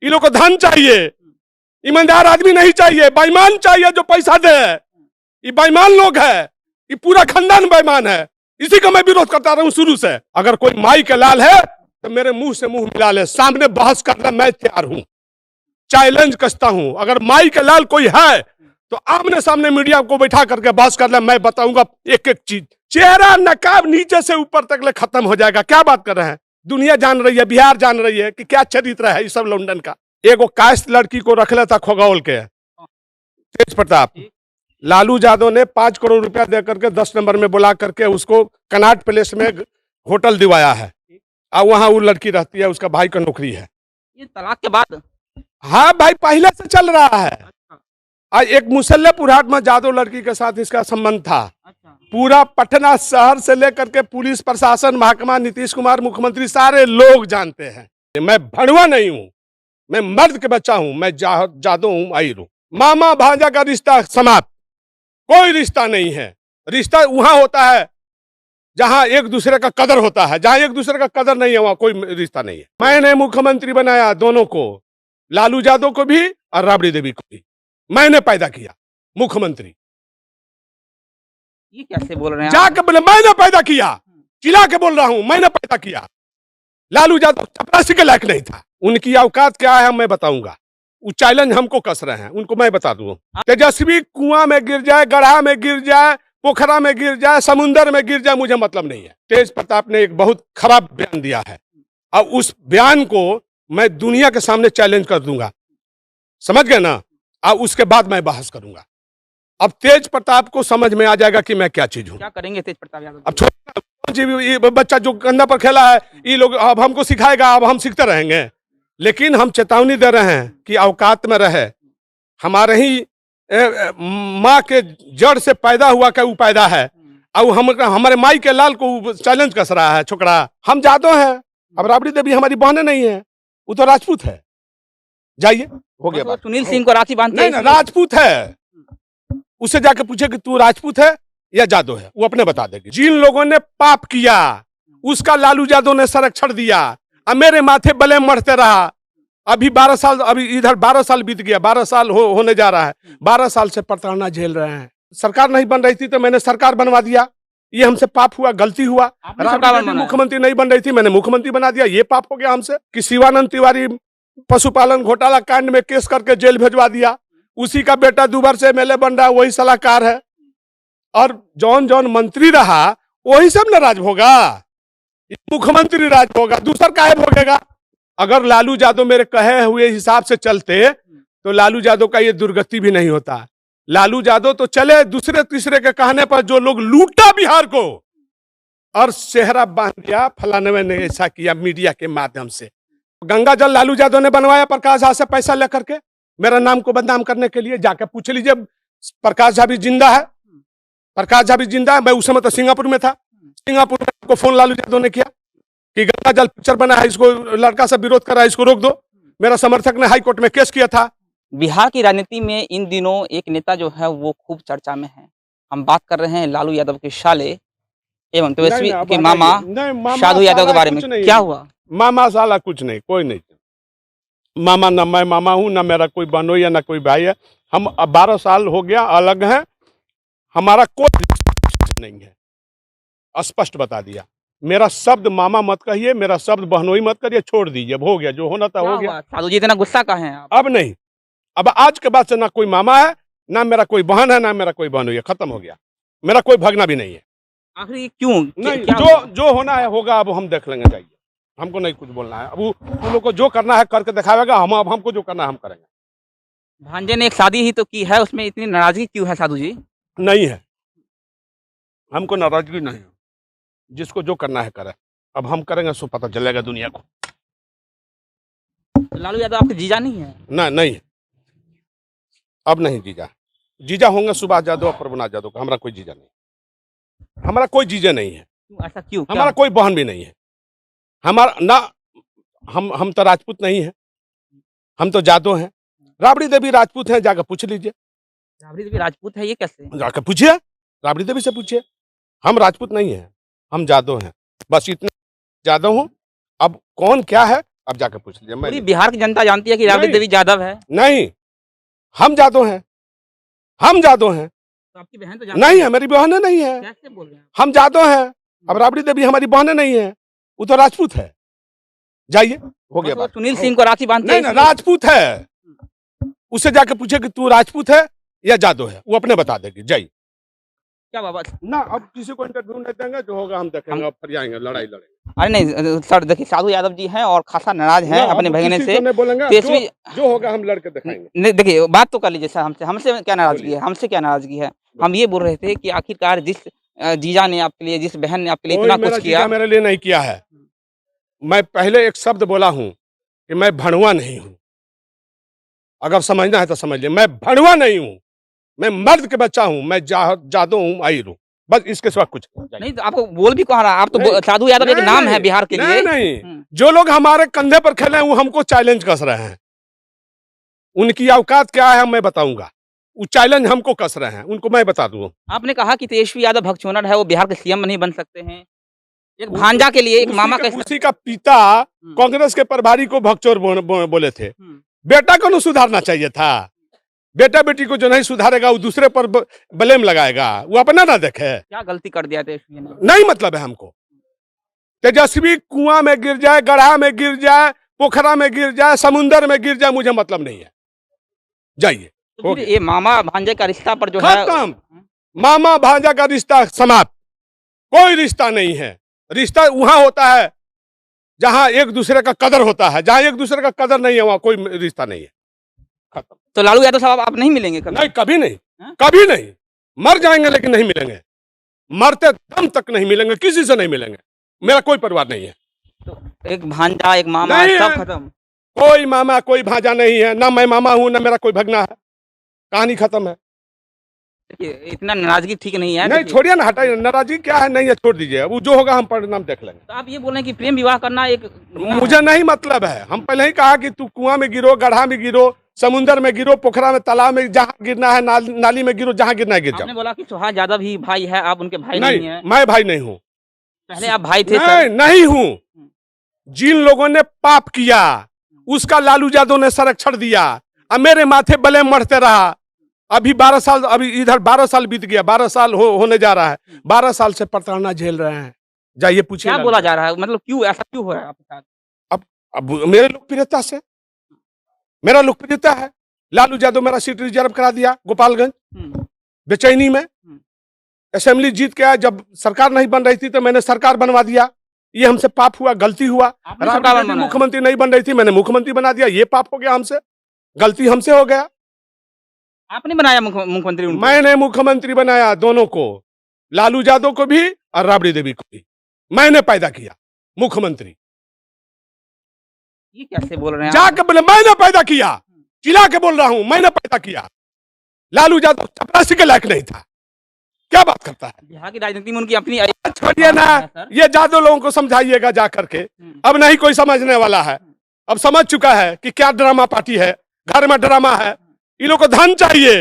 इन लोग को धन चाहिए, ईमानदार आदमी नहीं चाहिए, बेईमान चाहिए जो पैसा दे। ये बेईमान लोग है, ये पूरा खानदान बेईमान है। इसी का मैं विरोध करता रहा हूं शुरू से। अगर कोई माई के लाल है तो मेरे मुंह से मुंह मिला ले, सामने बहस करना मैं तैयार हूं, चैलेंज कसता हूं। अगर माई के लाल कोई है तो आमने सामने मीडिया को बैठा करके बहस कर ले, मैं बताऊंगा एक एक चीज। चेहरा नकाब नीचे से ऊपर तक ले खत्म हो जाएगा। क्या बात कर रहे हैं? दुनिया जान रही है, बिहार जान रही है कि क्या चरित्र है इस सब लंदन का। एगो कास्ट लड़की को रख लेता खगौल के, तेज प्रताप। लालू यादव ने 5 करोड़ रुपया दे करके 10 नंबर में बुला करके उसको कनाट प्लेस में होटल दिवाया है, और वहां वो लड़की रहती है, उसका भाई का नौकरी है। ये तलाक के बाद? हाँ भाई, पहले से चल रहा है। आज एक मुसल्लेपुर हाट में यादव लड़की के साथ इसका संबंध था। पूरा पटना शहर से लेकर के पुलिस प्रशासन, महकमा, नीतीश कुमार, मुख्यमंत्री, सारे लोग जानते हैं। मैं भड़वा नहीं हूं, मैं मर्द के बच्चा हूं, मैं जादू हूं, आहिर हूं। मामा भांजा का रिश्ता समाप्त, कोई रिश्ता नहीं है। रिश्ता वहां होता है जहां एक दूसरे का कदर होता है, जहां एक दूसरे का कदर नहीं है वहां कोई रिश्ता नहीं है। मैंने मुख्यमंत्री बनाया दोनों को, लालू यादव को भी और राबड़ी देवी को भी मैंने पैदा किया मुख्यमंत्री। ये कैसे बोल रहे हैं? जाके बोले मैंने पैदा किया, चिल्ला के बोल रहा हूं, मैंने पैदा किया। लालू यादव चपरासी के लायक नहीं था। उनकी औकात क्या है मैं बताऊंगा। वो चैलेंज हमको कस रहे हैं, उनको मैं बता दूं। तेजस्वी कुआं में गिर जाए, गढ़ा में गिर जाए, पोखरा में गिर जाए, समुंदर में गिर जाए, मुझे मतलब नहीं है। तेज प्रताप ने एक बहुत खराब बयान दिया है, और उस बयान को मैं दुनिया के सामने चैलेंज कर दूंगा, समझ गए ना? और उसके बाद मैं बहस करूंगा। अब तेज प्रताप को समझ में आ जाएगा कि मैं क्या चीज हूं। क्या करेंगे तेज प्रताप यादव? अब छोड़, ये बच्चा जो कंधा पर खेला है, ये लोग अब हमको सिखाएगा, अब हम सीखते रहेंगे। लेकिन हम चेतावनी दे रहे हैं कि औकात में रहे। हमारे ही माँ के जड़ से पैदा हुआ क्या वो पैदा है, और हमारे माई के लाल को चैलेंज कस रहा है छोकरा। हम जादव हैं, अब राबड़ी देवी हमारी बहनें नहीं है, वो तो राजपूत है। जाइए, हो गया बात। सुनील सिंह को राखी बांधते नहीं, राजपूत है। उससे जाके पूछे कि तू राजपूत है या जादव है, वो अपने बता देगी। जिन लोगों ने पाप किया उसका लालू यादव ने संरक्षण दिया, और मेरे माथे बले मरते रहा। अभी 12 साल, अभी इधर 12 साल बीत गया, 12 साल होने जा रहा है। 12 साल से प्रताड़ना झेल रहे हैं। सरकार नहीं बन रही थी तो मैंने सरकार बनवा दिया, ये हमसे पाप हुआ, गलती हुआ। मुख्यमंत्री नहीं बन रही थी, मैंने मुख्यमंत्री बना दिया, ये पाप हो गया हमसे। कि शिवानंद तिवारी पशुपालन घोटाला कांड में केस करके जेल भेजवा दिया, उसी का बेटा दुबर से एमएलए बन रहा है, वही सलाहकार है। और जौन जौन मंत्री रहा वही सब न राज होगा, मुख्यमंत्री राज होगा, दूसरा काहे भोगेगा। अगर लालू यादव मेरे कहे हुए हिसाब से चलते तो लालू यादव का ये दुर्गति भी नहीं होता। लालू यादव तो चले दूसरे तीसरे के कहने पर, जो लोग लूटा बिहार को और सेहरा बांध दिया, फलाने ने ऐसा किया मीडिया के माध्यम से। गंगा जल लालू यादव ने बनवाया प्रकाश झा से पैसा लेकर के, मेरा नाम को बदनाम करने के लिए। जाके पूछ लीजिए, प्रकाश झा भी जिंदा है, प्रकाश झा भी जिंदा है। मैं उस समय तो सिंगापुर में था, सिंगापुर में को फोन लालू यादव ने किया कि गंगा जल पिक्चर बना है, इसको लड़का से विरोध कर रहा है, इसको रोक दो। मेरा समर्थक ने हाई कोर्ट में केस किया था। बिहार की राजनीति में इन दिनों एक नेता जो है वो खूब चर्चा में है। हम बात कर रहे हैं लालू यादव के साले एवं तेजस्वी के मामा साधु यादव के बारे में। क्या हुआ? मामा साला कुछ नहीं, कोई नहीं। मामा ना मैं मामा हूँ, ना मेरा कोई बहनोई है, ना कोई भाई है। हम 12 साल हो गया अलग हैं, हमारा कोई नहीं है, स्पष्ट बता दिया। मेरा शब्द मामा मत कहिए, मेरा शब्द बहनोई मत करिए, छोड़ दीजिए, हो गया जो होना था हो गया। साधु जी इतना गुस्सा का है आप? अब नहीं, अब आज के बाद से ना कोई मामा है, ना मेरा कोई बहन है, ना मेरा कोई बहनोई है, खत्म हो गया। मेरा कोई भगना भी नहीं है। आखिर क्यों? नहीं, जो होना है होगा, अब हम देख लेंगे। जाइए, हमको नहीं कुछ बोलना है। अब उन लोग को जो करना है करके दिखाएगा, हमको जो करना है हम करेंगे। भांजे ने एक शादी ही तो की है, उसमें इतनी नाराजगी क्यों है साधु जी? नहीं है, हमको नाराजगी नहीं है, जिसको जो करना है करे। अब हम करेंगे सो पता चलेगा दुनिया को। लालू यादव आपके जीजा नहीं है? नहीं, अब नहीं जीजा। जीजा होंगे सुभाष यादव और प्रभुनाथ यादव का, हमारा कोई जीजा नहीं, हमारा कोई जीजा नहीं है। ऐसा क्यों? हमारा कोई बहन भी नहीं है। हमारा ना, हम तो राजपूत नहीं है, हम तो जादव हैं। राबड़ी देवी राजपूत हैं, जाकर पूछ लीजिए। राबड़ी देवी राजपूत है, ये कैसे? जाकर पूछिए, राबड़ी देवी से पूछिए। हम राजपूत नहीं हैं, हम जादव हैं, बस इतना जादव हूं। अब कौन क्या है अब जाके पूछ लीजिए। मैं पूरी बिहार की जनता जानती है कि राबड़ी नहीं। देवी यादव है। नहीं, हम जादव हैं, हम जादव हैं। तो आपकी बहन तो जानती नहीं है, मेरी बहनें नहीं है। कैसे बोल रहे हैं? हम जादव हैं। अब राबड़ी देवी हमारी बहनें नहीं है, वो तो राजपूत है। जाइए, हो गया बस वो बात। सुनील सिंह को राखी बांधते नहीं हैं ना, राजपूत है। उससे जाके पूछे कि तू राजपूत है या जादव है, वो अपने बता देगी। जाइए। क्या बाबा? ना, अब किसी को इंटरव्यू नहीं देंगे, जो होगा हम देखेंगे। अब फिर आएंगे, लड़ाई लड़ेंगे। अरे नहीं सर, देखिए साधु यादव जी हैं और खासा नाराज हैं ना, अपने अब भगने किसी से। को नहीं बोलेंगे, तेजस्वी जो होगा हम लड़के दिखाएंगे। नहीं, देखिए बात तो कर लीजिए सर हमसे। हमसे क्या नाराजगी बोलिए। है? हमसे क्या नाराजगी है? हम ये बोल रहे थे कि आखिरकार जिस जीजा ने आपके लिए, जिस बहन ने आपके लिए कोई इतना मेरा कुछ किया। जीजा मेरे लिए नहीं किया है। मैं पहले एक शब्द बोला हूं कि मैं भणुआ नहीं हूं। अगर समझना है तो समझ लिया, मैं भणुआ नहीं हूं। मैं मर्द के बच्चा हूं, मैं जादू हूं, आहिर हूं। बस इसके सिवा कुछ नहीं तो आपको बोल भी कहा रहा, आप तो नहीं, साधु यादव एक नहीं, नाम है नहीं, बिहार के लिए। नहीं, जो लोग हमारे कंधे पर खेले हैं वो हमको चैलेंज कस रहे हैं। उनकी औकात क्या है मैं बताऊंगा। वो चैलेंज हमको कस रहे हैं, उनको मैं बता दूं। आपने कहा कि तेजस्वी यादव भगचोनर है, वो बिहार के सीएम नहीं बन सकते हैं। एक भांजा के लिए, एक मामा कैसे? उसी का पिता कांग्रेस के प्रभारी को भगचोर बोले थे। हम्म। बेटा को नहीं सुधारना चाहिए था। बेटा बेटी को जो नहीं सुधारेगा वो दूसरे पर ब्लेम लगाएगा, वो अपना ना देखे। क्या गलती कर दिया तेजस्वी ने? नहीं मतलब है हमको। तेजस्वी कुआं में गिर जाए, गड्ढा में गिर जाए, पोखरा में गिर जाए, समुंदर में गिर जाए, मुझे मतलब नहीं है। जाइए। तो फिर ये मामा भांजे का रिश्ता पर जो है खत्म। मामा भांजा का रिश्ता समाप्त। कोई रिश्ता नहीं है। रिश्ता वहां होता है जहां एक दूसरे का कदर होता है। जहां एक दूसरे का कदर नहीं है वहां कोई रिश्ता नहीं है। खत्म। तो लालू यादव साहब आप नहीं मिलेंगे कभी? नहीं, कभी नहीं। हाँ? कभी नहीं। मर जाएंगे लेकिन नहीं मिलेंगे। मरते दम तक नहीं मिलेंगे, किसी से नहीं मिलेंगे। मेरा कोई परिवार नहीं है। तो एक भांजा, एक मामा, नहीं सब है। खत्म। कोई मामा, कोई भांजा नहीं है। ना मैं मामा हूं, ना मेरा कोई भगना है। कहानी खत्म है। देखिए इतना नाराजगी ठीक नहीं है। नहीं, देखिए, छोड़िए ना, हटाइए। नाराजगी क्या है, नहीं है, छोड़ दीजिए। वो जो होगा हम परिणाम देख लेंगे। तो आप ये बोल रहे हैं कि प्रेम विवाह करना एक मुझे नहीं मतलब है। हम पहले ही कहा कि तू कुआं में गिरो, गड्ढा में गिरो, समुंदर में गिरो, पोखरा में, तालाब में, जहां गिरना है, नाली में गिरो, जहां गिरना है गिर आपने जाओ। बोला कि सुहास यादव ही भाई है, आप उनके भाई नहीं है। मैं भाई नहीं हूँ। पहले आप भाई थे नहीं, सर। नहीं हूँ। जिन लोगों ने पाप किया उसका लालू यादव ने संरक्षण दिया और मेरे माथे बले मरते रहा। अभी 12 साल, अभी इधर 12 साल बीत गया, 12 साल होने जा रहा है। 12 साल से प्रताड़ना झेल रहे हैं। जाइए पूछिए। क्या बोला जा रहा है, मतलब क्यों ऐसा क्यों हो रहा है आपके साथ? अब मेरे लोकप्रियता से, मेरा लोकप्रियता है। लालू यादव मेरा सीट रिजर्व करा दिया गोपालगंज, बेचैनी में। असेंबली जीत के आया, जब सरकार नहीं बन रही थी तो मैंने सरकार बनवा दिया। ये हमसे पाप हुआ, गलती हुआ। मुख्यमंत्री नहीं बन रही थी, मैंने मुख्यमंत्री बना दिया। ये पाप हो गया हमसे, गलती हमसे हो गया। आपने बनाया मुख्यमंत्री उनको? मैंने मुख्यमंत्री बनाया दोनों को, लालू यादव को भी और राबड़ी देवी को भी। मैंने पैदा किया मुख्यमंत्री। ये कैसे बोल रहे हैं? जाके बोले मैंने पैदा किया, चिल्ला के बोल रहा हूं, मैंने पैदा किया। लालू यादव चपरासी के लायक नहीं था। क्या बात करता है? बिहार की राजनीति में उनकी अपनी छोड़िए ना, ये जादव लोगों को समझाइएगा जा करके। अब नहीं कोई समझने वाला है। अब समझ चुका है कि क्या ड्रामा पार्टी है, घर में ड्रामा है। इन लोगों को धन चाहिए,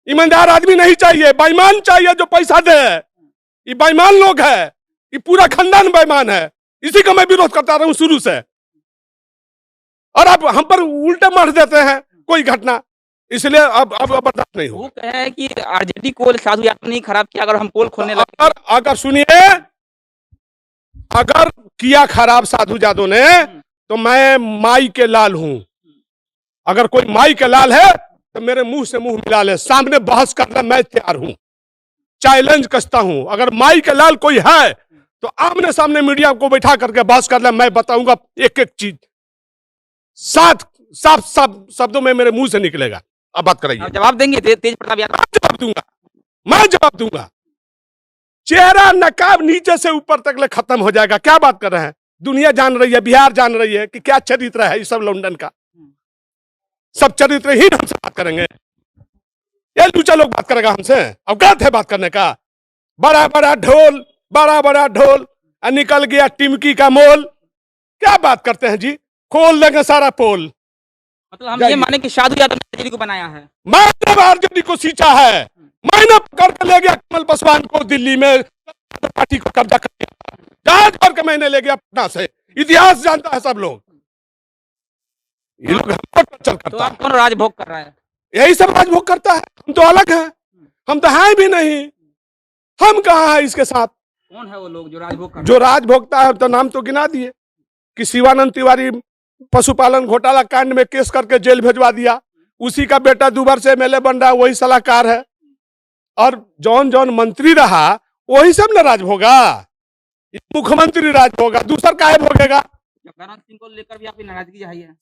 ईमानदार आदमी नहीं चाहिए, बेईमान चाहिए जो पैसा दे। ये बेईमान लोग है, ये पूरा खानदान बेईमान है। इसी का मैं विरोध करता रहा हूं शुरू से। और अब हम पर उल्टे मार देते हैं कोई घटना, इसलिए अब बर्दाश्त नहीं हो। वो कह रहे हैं कि आरजेडी को साधु यादव ने खराब किया। अगर हम पोल खोलने लगे, अगर सुनिए, अगर किया खराब साधु यादव ने तो मैं माई के लाल हूं। अगर कोई माई के लाल है तो मेरे मुंह से मुंह मिला ले, सामने बहस करना मैं तैयार हूं। चैलेंज कसता हूं। अगर माई के लाल कोई है तो आमने सामने मीडिया को बैठा करके बहस कर ले। मैं बताऊंगा एक एक चीज, साफ साफ शब्दों में मेरे मुंह से निकलेगा। अब बात कराइए। जवाब देंगे तेज प्रताप यादव? जवाब दूंगा, मैं जवाब दूंगा। चेहरा नकाब नीचे से ऊपर तक ले खत्म हो जाएगा। क्या बात कर रहे हैं? दुनिया जान रही है, बिहार जान रही है कि क्या चरित्र है इस सब लंदन का। सब चरित्रहीन हमसे बात करेंगे। ये लूचा लोग बात करेगा हमसे? अवकात है बात करने का? बड़ा बड़ा ढोल, बड़ा बड़ा ढोल, निकल गया टिमकी का मोल। क्या बात करते हैं जी? खोल देंगे सारा पोल। मतलब हम ये माने कि साधु यादव ने आरजेडी को बनाया है? मैंने आरजेडी को सींचा है। मैंने पकड़ के ले गया कमल पासवान को दिल्ली में, पार्टी को कब्जा कर लिया। जहाज भर के मैंने ले गया पटना से। इतिहास जानता है सब लोग। ये लोग हमको टॉर्चर तो करता आप है। कौन राजभोग कर रहा है? यही सब राजभोग करता है। हम तो अलग हैं, हम तो हैं भी नहीं। हम कहाँ हैं इसके साथ? कौन है वो लोग जो राजभोग कर रहे जो राजभोगता है तो नाम तो गिना दिए कि शिवानंद तिवारी पशुपालन घोटाला कांड में केस करके जेल भेजवा दिया, उसी का बेटा दुबर से एमएलए बन रहा है, वही सलाहकार है। और जौन जौन मंत्री रहा वही सब न राजभोगा। मुख्यमंत्री राजभोगा, दूसरा काहे भोगेगा? जगदानंद सिंह को लेकर भी आपकी नाराजगी आई है?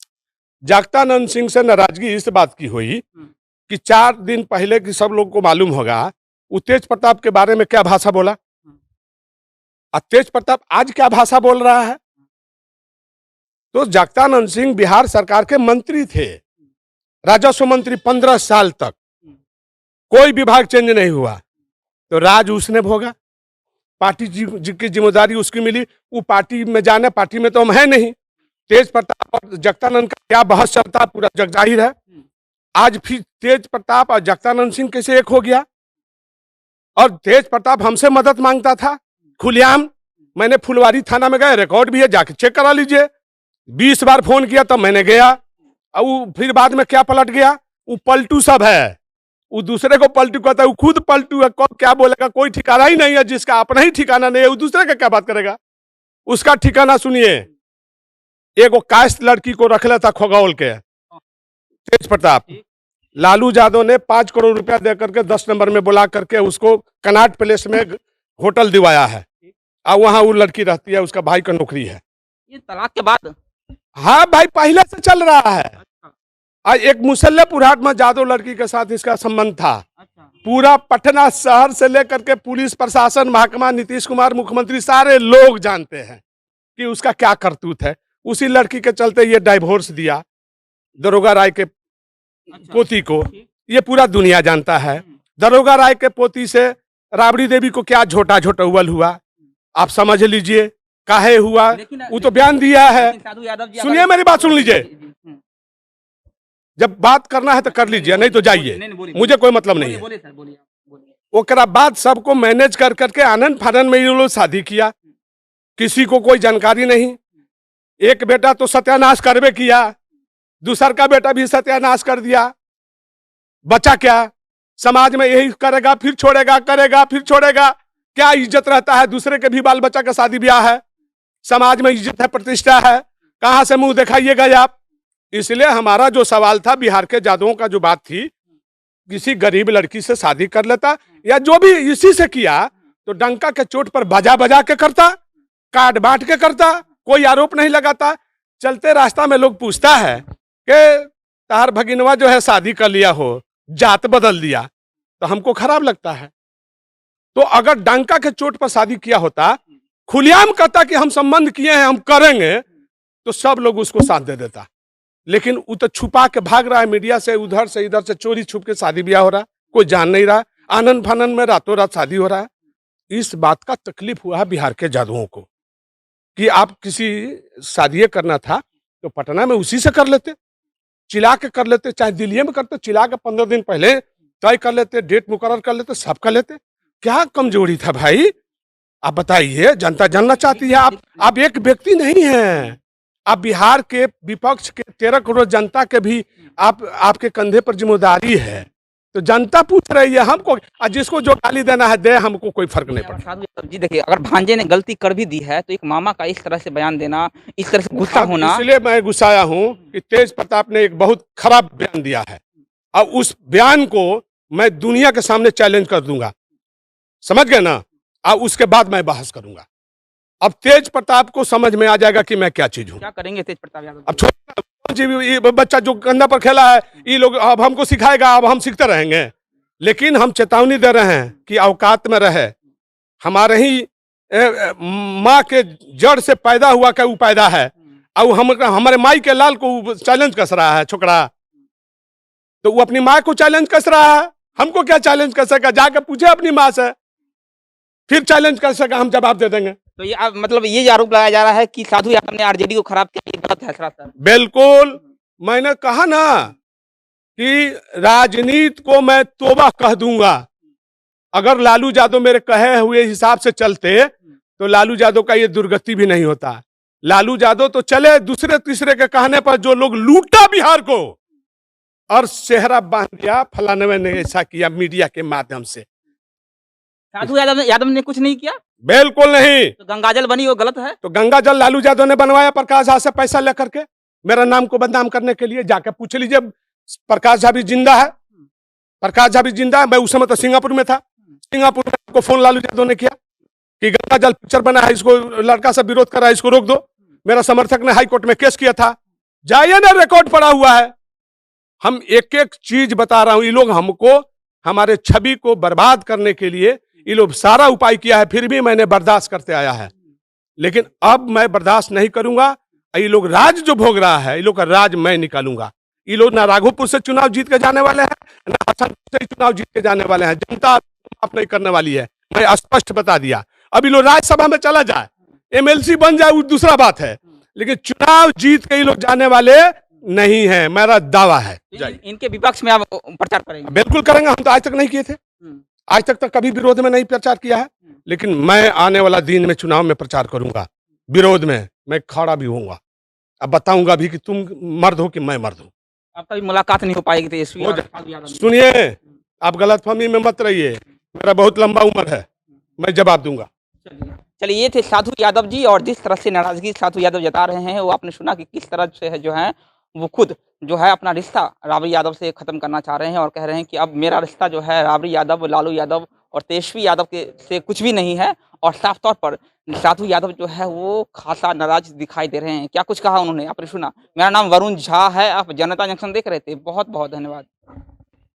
जगदानंद सिंह से नाराजगी इस बात की हुई कि 4 दिन पहले की सब लोग को मालूम होगा वो तेज प्रताप के बारे में क्या भाषा बोला, और तेज प्रताप आज क्या भाषा बोल रहा है। तो जगदानंद सिंह बिहार सरकार के मंत्री थे, राजस्व मंत्री 15 साल तक, कोई विभाग चेंज नहीं हुआ, तो राज उसने भोगा। पार्टी की जिम्मेदारी उसकी मिली, वो पार्टी में जाने, पार्टी में तो हम है नहीं। तेज प्रताप और जगदानंद का क्या बहस चलता पूरा जग जाहिर है। आज फिर तेज प्रताप और जगदानंद सिंह कैसे एक हो गया? और तेज प्रताप हमसे मदद मांगता था खुलेआम। मैंने फुलवारी थाना में गए, रिकॉर्ड भी है, जाके चेक करा लीजिए। 20 बार फोन किया तब मैंने गया, और वो फिर बाद में क्या पलट गया? वो पलटू सब है, वो दूसरे को पलटू कहता है, वो खुद पलटू है। कब क्या बोलेगा कोई ठिकाना ही नहीं है। जिसका अपना ही ठिकाना नहीं है वो दूसरे का क्या बात करेगा? उसका ठिकाना सुनिए। एक कास्ट लड़की को रख लेता खगौल के तेज प्रताप, लालू यादव ने 5 करोड़ रुपया दे करके 10 नंबर में बुला करके उसको कनाट प्लेस में होटल दिवाया है, और वहां वो लड़की रहती है, उसका भाई का नौकरी है। ये तलाक के बाद? हाँ भाई, पहले से चल रहा है। आज एक मुसल्लेपुर हाट में जादव लड़की के साथ इसका संबंध था। पूरा पटना शहर से लेकर के पुलिस प्रशासन, महकमा, नीतीश कुमार, मुख्यमंत्री, सारे लोग जानते हैं कि उसका क्या करतूत है। उसी लड़की के चलते ये डाइवोर्स दिया दरोगा राय के पोती को, ये पूरा दुनिया जानता है। दरोगा राय के पोती से राबड़ी देवी को क्या झोटा झोटौवल हुआ, आप समझ लीजिए काहे हुआ। वो तो बयान दिया है। सुनिए मेरी बात, सुन लीजिए। जब बात करना है तो कर लीजिए, नहीं तो जाइए, मुझे कोई मतलब नहीं है। ओकरा बाद सबको मैनेज कर करके आनंद फानंद में ये लोग शादी किया, किसी को कोई जानकारी नहीं। एक बेटा तो सत्यानाश करबे किया, दूसर का बेटा भी सत्यानाश कर दिया। बचा क्या? समाज में यही करेगा फिर छोड़ेगा, करेगा फिर छोड़ेगा। क्या इज्जत रहता है? दूसरे के भी बाल बच्चा का शादी ब्याह है, समाज में इज्जत है, प्रतिष्ठा है, कहां से मुंह दिखाइएगा आप? इसलिए हमारा जो सवाल था, बिहार के जादवों का जो बात थी, किसी गरीब लड़की से शादी कर लेता या जो भी इसी से किया तो डंका के चोट पर बजा बजा के करता, काट बांट के करता, कोई आरोप नहीं लगाता। चलते रास्ता में लोग पूछता है कि तार भगिनवा जो है शादी कर लिया हो, जात बदल दिया, तो हमको खराब लगता है। तो अगर डंका के चोट पर शादी किया होता, खुलेआम कहता कि हम संबंध किए हैं, हम करेंगे, तो सब लोग उसको साथ दे देता। लेकिन वो तो छुपा के भाग रहा है मीडिया से, उधर से इधर से चोरी छुप के शादी ब्याह हो रहा है, कोई जान नहीं रहा। आनंद फानंद में रातों रात शादी हो रहा है। इस बात का तकलीफ हुआ है बिहार के जादुओं को कि आप किसी शादी करना था तो पटना में उसी से कर लेते, चिल्ला के कर लेते, चाहे दिल्ली में करते, चिल्ला के 15 दिन पहले तय कर लेते, डेट मुकर्रर कर लेते, सब कर लेते। क्या कमजोरी था भाई? आप बताइए, जनता जानना चाहती है। आप एक व्यक्ति नहीं है, आप बिहार के विपक्ष के 13 करोड़ जनता के भी आपके कंधे पर जिम्मेदारी है। तो जनता पूछ रही है हमको, जिसको जो गाली देना है दे, हमको कोई फर्क नहीं पड़ता। साधु यादव जी देखिए, अगर भांजे ने गलती कर भी दी है तो एक मामा का इस तरह से बयान देना, इस तरह से गुस्सा होना, इसलिए मैं गुस्साया हूं कि तेज प्रताप ने एक बहुत खराब बयान दिया है, और उस बयान को मैं दुनिया के सामने चैलेंज कर दूंगा, समझ गए ना? और उसके बाद मैं बहस करूंगा। अब तेज प्रताप को समझ में आ जाएगा कि मैं क्या चीज हूं। क्या करेंगे तेज प्रताप यादव? अब ये बच्चा जो कंधा पर खेला है, ये लोग अब हमको सिखाएगा, अब हम सीखते रहेंगे। लेकिन हम चेतावनी दे रहे हैं कि औकात में रहे। हमारे ही माँ के जड़ से पैदा हुआ क्या वो पैदा है, और हमारे माई के लाल को चैलेंज कस रहा है छोकरा, तो वो अपनी माँ को चैलेंज कस रहा है। हमको क्या चैलेंज कर सकेगा? जाके पूछे अपनी माँ से, फिर चैलेंज कर सका, हम जवाब दे देंगे। तो ये मतलब ये आरोप लगाया जा रहा है कि साधु यादव ने आरजेडी को खराब किया, ये गलत है सर। बिल्कुल, मैंने कहा ना कि राजनीति को मैं तोबा कह दूंगा। अगर लालू यादव मेरे कहे हुए हिसाब से चलते तो लालू यादव का ये दुर्गति भी नहीं होता। लालू यादव तो चले दूसरे तीसरे के कहने पर, जो लोग लूटा बिहार को और सेहरा बांध दिया, फलाने ने ऐसा किया मीडिया के माध्यम से। साधु यादव ने कुछ नहीं किया, बिल्कुल नहीं। तो गंगाजल बनी वो गलत है। तो गंगा जल लालू यादव ने बनवाया प्रकाश झा से पैसा लेकर के, मेरा नाम को बदनाम करने के लिए। जाके पूछ लीजिए, प्रकाश झा भी जिंदा है, प्रकाश झा भी जिंदा है। मैं उस समय तो सिंगापुर में था, सिंगापुर में को फोन लालू यादव ने किया कि गंगा जल पिक्चर बना है, इसको लड़का सब विरोध कर रहा है, इसको रोक दो। मेरा समर्थक ने हाई कोर्ट में केस किया था, जाइए ना, रिकॉर्ड पड़ा हुआ है। हम एक एक चीज बता रहा हूं। ये लोग हमको, हमारे छवि को बर्बाद करने के लिए ये लोग सारा उपाय किया है, फिर भी मैंने बर्दाश्त करते आया है। लेकिन अब मैं बर्दाश्त नहीं करूंगा। ये लोग राज जो भोग रहा है, ये लोग का राज मैं निकालूंगा। ये लोग ना राघोपुर से चुनाव जीत के जाने वाले हैं, ना हसनपुर से चुनाव जीत के जाने वाले हैं। जनता माफ नहीं करने वाली है, मैं स्पष्ट बता दिया। अब ये लोग राज्यसभा में चला जाए, एमएलसी बन जाए, वो दूसरा बात है, लेकिन चुनाव जीत के ये लोग जाने वाले नहीं है, मेरा दावा है। इनके विपक्ष में आप प्रचार करेंगे? बिल्कुल करेंगे। हम तो आज तक नहीं किए थे, आज तक तो कभी विरोध में नहीं प्रचार किया है, लेकिन मैं आने वाला दिन में चुनाव में प्रचार करूंगा। विरोध में मैं खड़ा भी होऊंगा, अब बताऊंगा भी कि तुम मर्द हो कि मैं मर्द हूं। आपका भी मुलाकात नहीं हो पाएगी तेजस्वी और साधु यादव से। सुनिए, आप गलतफहमी में मत रहिए, मेरा बहुत लंबा उम्र है, मैं जवाब दूंगा। चलिए, ये थे साधु यादव जी, और जिस तरह से नाराजगी साधु यादव जता रहे हैं, वो आपने सुना कि किस तरह से है जो है वो खुद जो है अपना रिश्ता राबड़ी यादव से खत्म करना चाह रहे हैं, और कह रहे हैं कि अब मेरा रिश्ता जो है राबड़ी यादव, लालू यादव और तेजस्वी यादव के से कुछ भी नहीं है। और साफ तौर पर साधु यादव जो है वो खासा नाराज दिखाई दे रहे हैं। क्या कुछ कहा उन्होंने, आपने सुना। मेरा नाम वरुण झा है, आप जनता जंक्शन देख रहे थे। बहुत बहुत धन्यवाद।